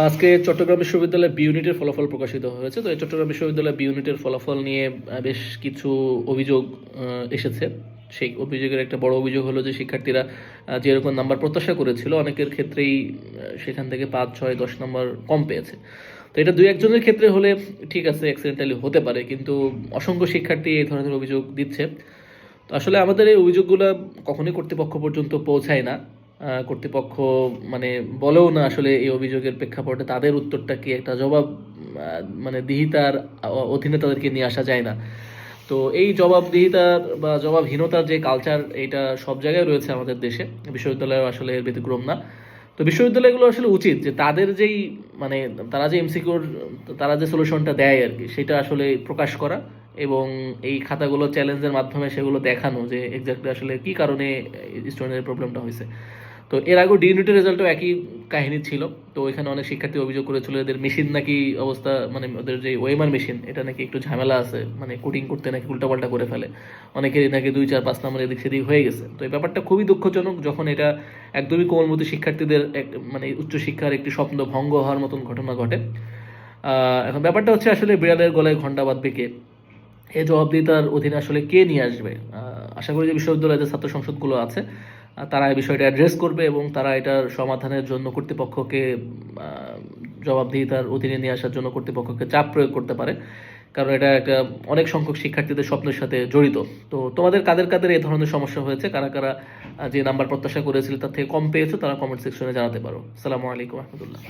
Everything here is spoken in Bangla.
আজকে চট্টগ্রাম বিশ্ববিদ্যালয়ের বি ইউনিটের ফলাফল প্রকাশিত হয়েছে। তো এই চট্টগ্রাম বিশ্ববিদ্যালয়ের বি ইউনিটের ফলাফল নিয়ে বেশ কিছু অভিযোগ এসেছে। সেই অভিযোগের একটা বড় অভিযোগ হলো যে শিক্ষার্থীরা যেরকম নাম্বার প্রত্যাশা করেছিল অনেকের ক্ষেত্রেই সেখান থেকে 5, 6, 10 নম্বর কম পেয়েছে। তো এটা দুই একজনের ক্ষেত্রে হলে ঠিক আছে, অ্যাক্সিডেন্টালি হতে পারে, কিন্তু অসংখ্য শিক্ষার্থী এই ধরনের অভিযোগ দিচ্ছে। তো আসলে আমাদের এই অভিযোগগুলো কখনোই কর্তৃপক্ষ পর্যন্ত পৌঁছায় না। কর্তৃপক্ষ মানে বলেও না আসলে এই অভিযোগের প্রেক্ষাপটে তাদের উত্তরটা কি, একটা জবাব মানে দিহিতার অধীনে তাদেরকে নিয়ে আসা যায় না। তো এই জবাবদিহিতার বা জবাবহীনতার যে কালচার, এটা সব জায়গায় রয়েছে আমাদের দেশে, বিশ্ববিদ্যালয় আসলে এর ব্যতিক্রম না। তো বিশ্ববিদ্যালয়গুলো আসলে উচিত যে তাদের যেই মানে তারা যে এমসিকিউর তারা যে সলিউশনটা দেয় আর কি, সেটা আসলে প্রকাশ করা এবং এই খাতাগুলো চ্যালেঞ্জের মাধ্যমে সেগুলো দেখানো যে এক্স্যাক্টলি আসলে কি কারণে স্টুডেন্টের প্রবলেমটা হয়েছে। তো এর আগেও ডি ইউনিটের রেজাল্টও একই কাহিনী ছিল। তো এখানে অনেক শিক্ষার্থী অভিযোগ করেছিল এদের মেশিন নাকি অবস্থা, মানে ওদের যে ওয়েমার মেশিন এটা নাকি একটু ঝামেলা আছে, মানে কোডিং করতে নাকি উল্টাপাল্টা করে ফেলে, অনেকেরই নাকি 2, 4, 5 নম্বর এদিক সেদিক হয়ে গেছে। তো এই ব্যাপারটা খুবই দুঃখজনক যখন এটা একদমই কোমলমতি শিক্ষার্থীদের মানে উচ্চশিক্ষার একটি স্বপ্ন ভঙ্গ হওয়ার মতন ঘটনা ঘটে। এখন ব্যাপারটা হচ্ছে আসলে বিড়ালের গলায় ঘণ্টা বাঁধবে কে, এই জবাবদিহিতার অধীনে আসলে কে নিয়ে আসবে। আশা করি যে বিশ্ববিদ্যালয়ের যে ছাত্র সংসদগুলো আছে তারা এই বিষয়টা অ্যাড্রেস করবে এবং তারা এটার সমাধানের জন্য কর্তৃপক্ষকে জবাবদিহিতার অধীনে নিয়ে আসার জন্য কর্তৃপক্ষকে চাপ প্রয়োগ করতে পারে, কারণ এটা একটা অনেক সংখ্যক শিক্ষার্থীদের স্বপ্নের সাথে জড়িত। তো তোমাদের কাদের কাদের এই ধরনের সমস্যা হয়েছে, কারা কারা যে নাম্বার প্রত্যাশা করেছিল তার থেকে কম পেয়েছে, তারা কমেন্ট সেকশনে জানাতে পারো। আসসালামু আলাইকুম রহমতুল্লাহ।